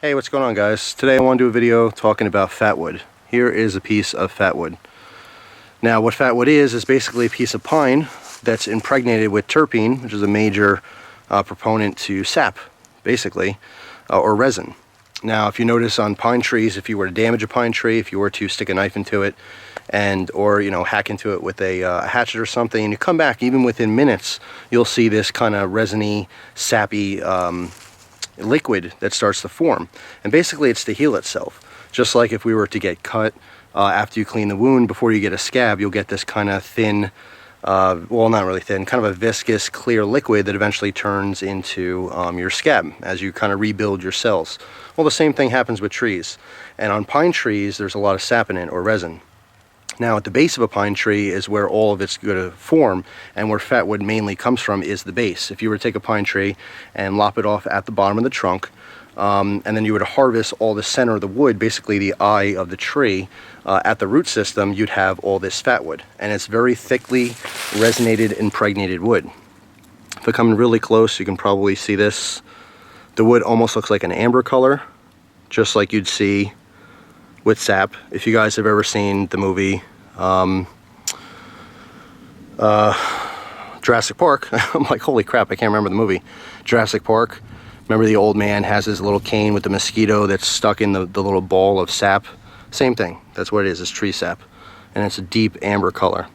Hey, what's going on, guys? Today I want to do a video talking about fatwood. Here is a piece of fatwood. Now what fatwood is basically a piece of pine that's impregnated with terpene, which is a major proponent to sap, basically, or resin. Now if you notice on pine trees, if you were to damage a pine tree, if you were to stick a knife into it or hack into it with a hatchet or something, and you come back, even within minutes, you'll see this kind of resiny, sappy liquid that starts to form, and basically it's to heal itself. Just like if we were to get cut after you clean the wound, before you get a scab, you'll get this kind of thin, well, not really thin, kind of a viscous clear liquid that eventually turns into your scab as you kind of rebuild your cells. Well, the same thing happens with trees, and on pine trees there's a lot of sap in it, or resin. Now at the base of a pine tree is where all of it's going to form, and where fatwood mainly comes from is the base. If you were to take a pine tree and lop it off at the bottom of the trunk, and then you were to harvest all the center of the wood, basically the eye of the tree, at the root system, you'd have all this fatwood, and it's very thickly resinated, impregnated wood. If I come really close, you can probably see this. The wood almost looks like an amber color, just like you'd see with sap. If you guys have ever seen the movie Jurassic Park, I'm like, holy crap, I can't remember the movie. Jurassic Park. Remember the old man has his little cane with the mosquito that's stuck in the little ball of sap? Same thing. That's what it is. It's tree sap. And it's a deep amber color.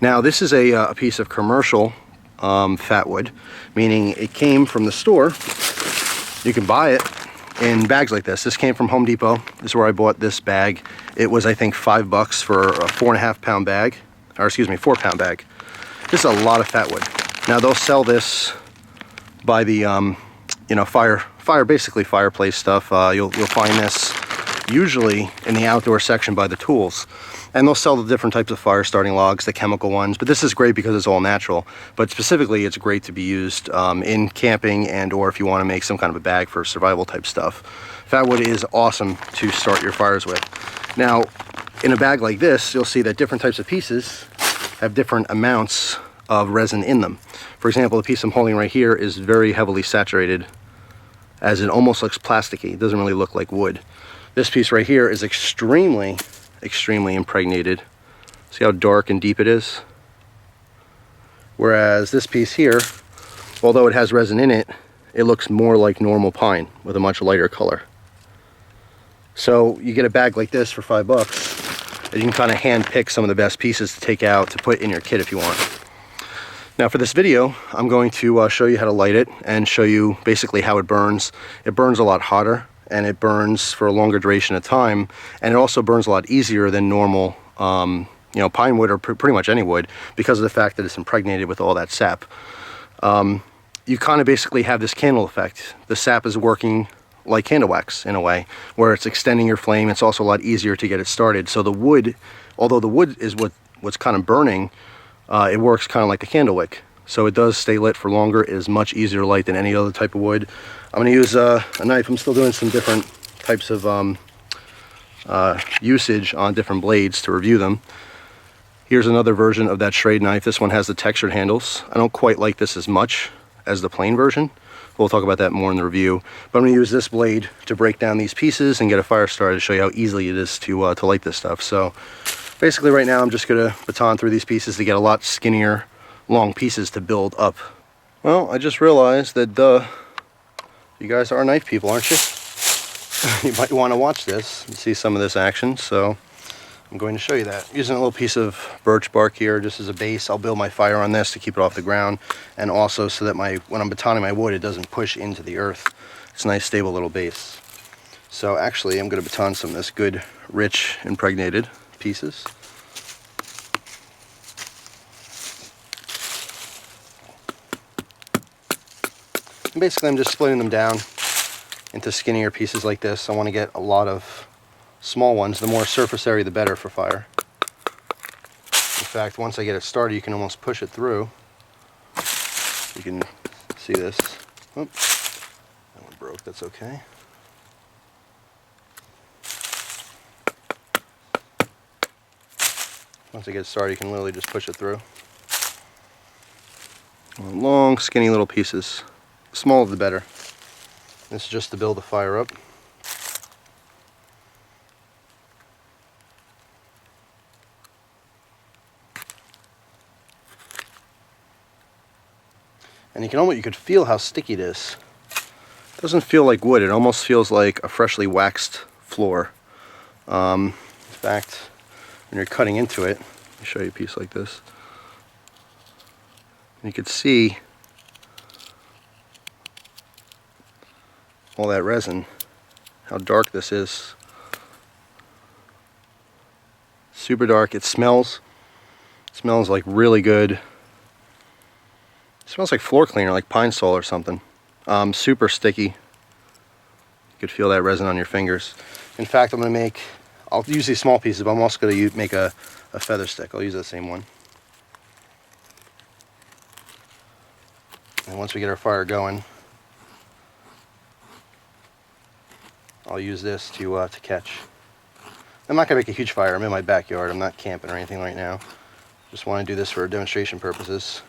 Now this is a piece of commercial fatwood, meaning it came from the store. You can buy it in bags like this. This came from Home Depot. This is where I bought this bag. It was, I think, $5 for a 4.5 pound bag, or excuse me, 4-pound bag. This is a lot of fatwood. Now they'll sell this by the basically fireplace stuff. You'll find this usually in the outdoor section by the tools, and they'll sell the different types of fire starting logs, the chemical ones, but this is great because it's all natural. But specifically it's great to be used in camping, and or if you want to make some kind of a bag for survival type stuff. Fatwood is awesome to start your fires with. Now in a bag like this, you'll see that different types of pieces have different amounts of resin in them. For example, the piece I'm holding right here is very heavily saturated, as it almost looks plasticky. It doesn't really look like wood. This piece right here is extremely impregnated. See how dark and deep it is? Whereas this piece here, although it has resin in it, it looks more like normal pine with a much lighter color. So you get a bag like this for $5, and you can kind of hand pick some of the best pieces to take out to put in your kit if you want. Now for this video, I'm going to show you how to light it and show you basically how it burns. It burns a lot hotter, and it burns for a longer duration of time, and it also burns a lot easier than normal pine wood, or pretty much any wood, because of the fact that it's impregnated with all that sap. You kind of basically have this candle effect. The sap is working like candle wax in a way, where it's extending your flame. It's also a lot easier to get it started. So the wood, although the wood is what's kind of burning, it works kind of like the candle wick. So it does stay lit for longer. It is much easier to light than any other type of wood. I'm going to use a knife. I'm still doing some different types of usage on different blades to review them. Here's another version of that Schrade knife. This one has the textured handles. I don't quite like this as much as the plain version. We'll talk about that more in the review. But I'm going to use this blade to break down these pieces and get a fire started to show you how easily it is to light this stuff. So basically right now I'm just going to baton through these pieces to get a lot skinnier, long pieces to build up. Well, I just realized that you guys are knife people, aren't you? You might want to watch this and see some of this action, so I'm going to show you that. Using a little piece of birch bark here just as a base. I'll build my fire on this to keep it off the ground, and also so that when I'm batoning my wood, it doesn't push into the earth. It's a nice stable little base. So actually I'm going to baton some of this good, rich, impregnated pieces. And basically I'm just splitting them down into skinnier pieces like this. I want to get a lot of small ones. The more surface area, the better for fire. In fact, once I get it started, you can almost push it through. You can see this. Oh, that one broke. That's okay. Once I get started, you can literally just push it through. Long, skinny little pieces. The smaller the better. This is just to build the fire up. And you could feel how sticky it is. It doesn't feel like wood, it almost feels like a freshly waxed floor. In fact, when you're cutting into it, let me show you a piece like this. And you could see all that resin, how dark this is. Super dark. It smells like really good. It smells like floor cleaner, like Pine Sol or something. Super sticky. You could feel that resin on your fingers. In fact, I'll use these small pieces, but I'm also going to make a feather stick. I'll use the same one. And once we get our fire going, I'll use this to catch. I'm not going to make a huge fire. I'm in my backyard. I'm not camping or anything right now. Just want to do this for demonstration purposes.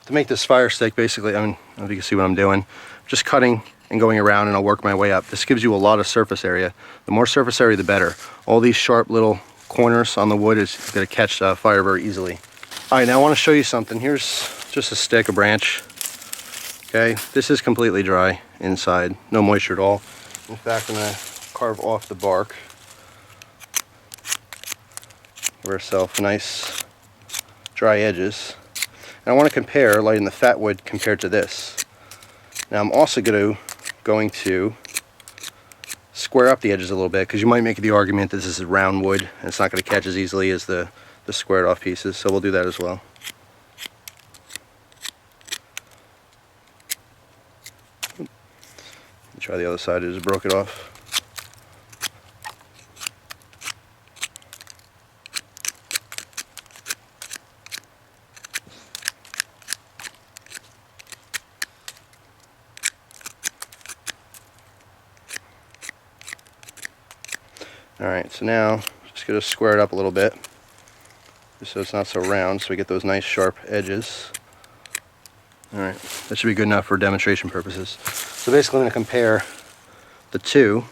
To make this fire stick, basically, I don't know if you can see what I'm doing. Just cutting and going around, and I'll work my way up. This gives you a lot of surface area. The more surface area, the better. All these sharp little corners on the wood is going to catch fire very easily. All right, now I want to show you something. Here's just a stick, a branch. Okay, this is completely dry inside, no moisture at all. In fact, I'm going to carve off the bark. Give ourselves nice dry edges. And I want to compare lighting the Fatwood compared to this. Now I'm also going to square up the edges a little bit, because you might make the argument that this is round wood and it's not going to catch as easily as the squared off pieces, so we'll do that as well. Try the other side, I just broke it off. Alright, so now just going to square it up a little bit, just so it's not so round, so we get those nice sharp edges. Alright, that should be good enough for demonstration purposes. So basically I'm going to compare the two.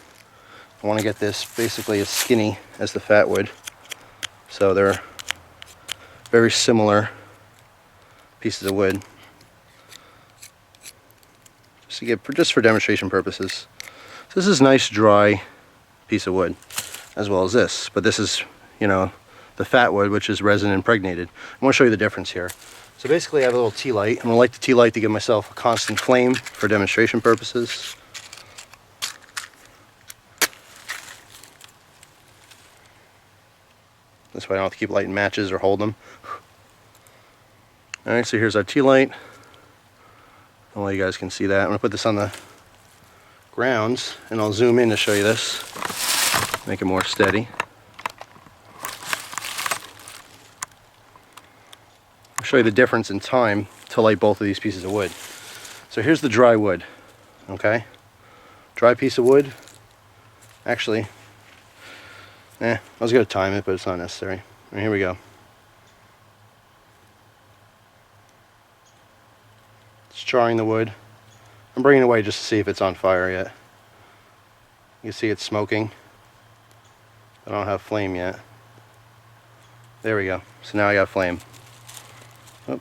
I want to get this basically as skinny as the Fatwood. So they're very similar pieces of wood. Just for demonstration purposes. So this is a nice dry piece of wood, as well as this. But this is, the Fatwood, which is resin impregnated. I want to show you the difference here. So basically I have a little tea light. I'm going to light the tea light to give myself a constant flame for demonstration purposes. This way I don't have to keep lighting matches or hold them. Alright, so here's our tea light. I don't know if you guys can see that. I'm going to put this on the grounds, and I'll zoom in to show you this. Make it more steady. I'll show you the difference in time to light both of these pieces of wood. So here's the dry wood, okay? Dry piece of wood. Actually, I was going to time it, but it's not necessary. And here we go. It's charring the wood. I'm bringing it away just to see if it's on fire yet. You can see it's smoking. I don't have flame yet. There we go. So now I got flame. Oh,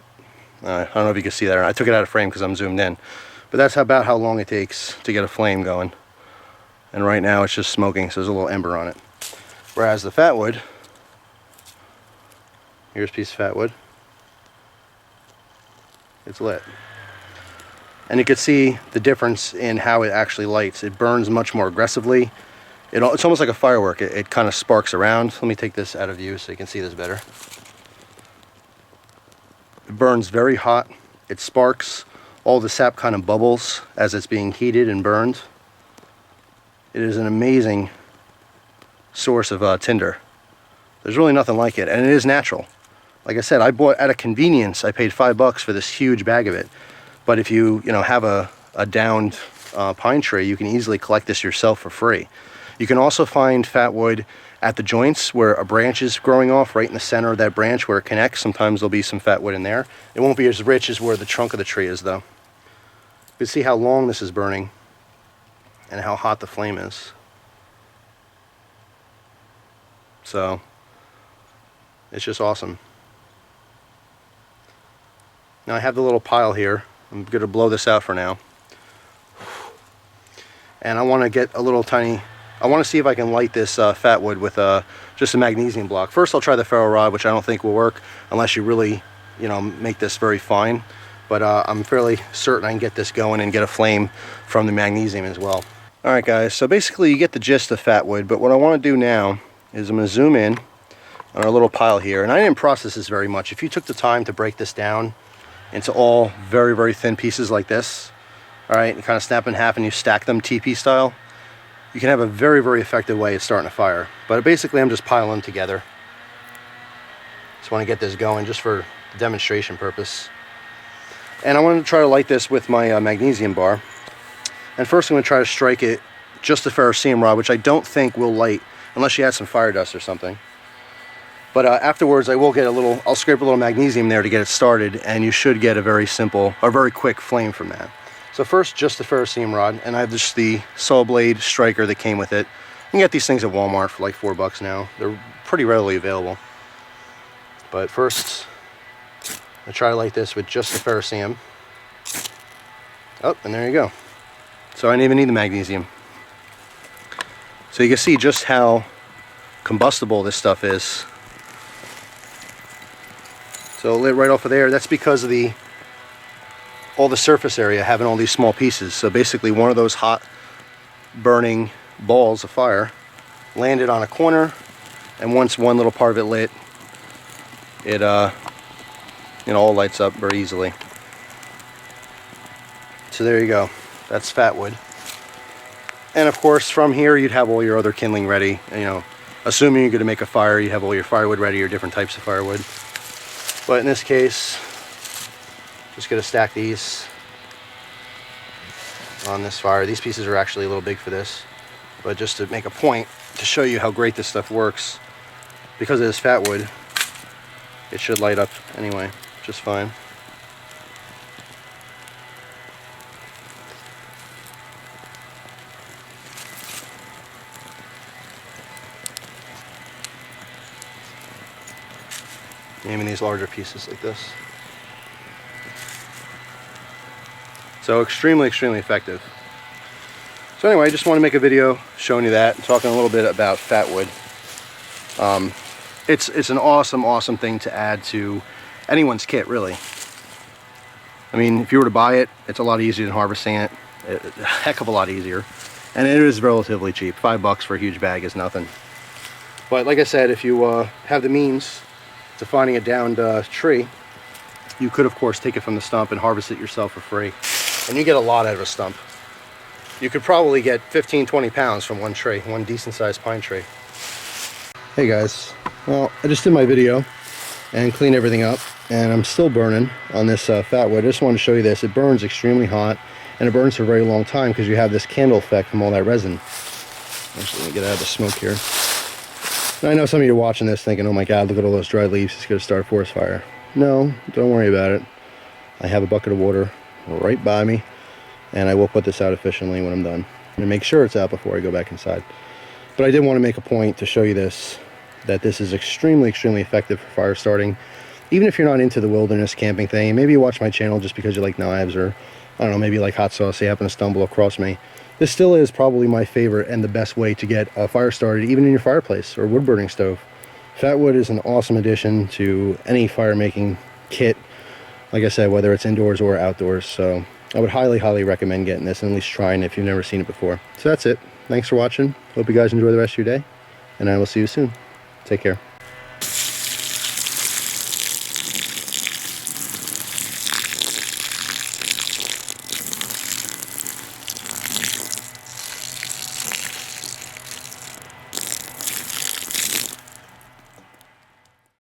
I don't know if you can see that or not. I took it out of frame because I'm zoomed in. But that's about how long it takes to get a flame going. And right now it's just smoking, so there's a little ember on it. Whereas the Fatwood, here's a piece of Fatwood. It's lit. And you can see the difference in how it actually lights. It burns much more aggressively. It's almost like a firework. It kind of sparks around. Let me take this out of view so you can see this better. It burns very hot. It sparks. All the sap kind of bubbles as it's being heated and burned. It is an amazing source of tinder. There's really nothing like it, and it is natural. Like I said, I bought at a convenience. I paid $5 for this huge bag of it. But if you have a downed pine tree, you can easily collect this yourself for free. You can also find Fatwood at the joints where a branch is growing off, right in the center of that branch where it connects. Sometimes there'll be some Fatwood in there. It won't be as rich as where the trunk of the tree is, though. You can see how long this is burning. and how hot the flame is. So it's just awesome. Now I have the little pile here. I'm going to blow this out for now. And I want to get a little tiny, I want to see if I can light this Fatwood with just a magnesium block. First I'll try the ferro rod, which I don't think will work unless you really, you know, make this very fine. But I'm fairly certain I can get this going and get a flame from the magnesium as well. Alright guys, so basically you get the gist of Fatwood, but what I want to do now is I'm going to zoom in on our little pile here. And I didn't process this very much. If you took the time to break this down into all very, very thin pieces like this, alright, and kind of snap in half and you stack them TP style, you can have a very, very effective way of starting a fire. But basically I'm just piling them together. Just want to get this going just for demonstration purpose. And I wanted to try to light this with my magnesium bar. And first I'm going to try to strike it just the ferrocerium rod, which I don't think will light unless you add some fire dust or something. But afterwards I will get a little, I'll scrape a little magnesium there to get it started, and you should get a very simple, or very quick flame from that. So first, just the ferrocerium rod, and I have just the saw blade striker that came with it. You can get these things at Walmart for like $4 now. They're pretty readily available. But first, I try to light this with just the ferrocerium. Oh, and there you go. So I didn't even need the magnesium. So you can see just how combustible this stuff is. So lit right off of there. That's because of all the surface area having all these small pieces. So basically one of those hot burning balls of fire landed on a corner, and once one little part of it lit, it you know, all lights up very easily. So there you go. That's Fatwood. And of course from here you'd have all your other kindling ready. You know, assuming you're going to make a fire, you have all your firewood ready, or different types of firewood. But in this case, just going to stack these on this fire. These pieces are actually a little big for this, but just to make a point to show you how great this stuff works, because it is Fatwood, it should light up anyway just fine. Aiming these larger pieces like this. So extremely, extremely effective. So anyway, I just want to make a video showing you that, talking a little bit about Fatwood. It's an awesome, awesome thing to add to anyone's kit, really. I mean, if you were to buy it, it's a lot easier than harvesting it. A heck of a lot easier. And it is relatively cheap. $5 for a huge bag is nothing. But like I said, if you have the means to finding a downed tree, you could of course take it from the stump and harvest it yourself for free, and you get a lot out of a stump. You could probably get 15-20 pounds from one tree, one decent sized pine tree. Hey guys, well, I just did my video and cleaned everything up, and I'm still burning on this Fatwood. I just wanted to show you this. It burns extremely hot, and it burns for a very long time because you have this candle effect from all that resin. Actually, let me get out of the smoke here. I know some of you are watching this thinking, oh my god, look at all those dry leaves, it's going to start a forest fire. No, don't worry about it. I have a bucket of water right by me, and I will put this out efficiently when I'm done. And make sure it's out before I go back inside. But I did want to make a point to show you this, that this is extremely, extremely effective for fire starting. Even if you're not into the wilderness camping thing, maybe you watch my channel just because you like knives, or I don't know, maybe you like hot sauce, you happen to stumble across me. This still is probably my favorite and the best way to get a fire started, even in your fireplace or wood burning stove. Fatwood is an awesome addition to any fire making kit, like I said, whether it's indoors or outdoors. So I would highly, highly recommend getting this and at least trying it if you've never seen it before. So that's it. Thanks for watching. Hope you guys enjoy the rest of your day, and I will see you soon. Take care.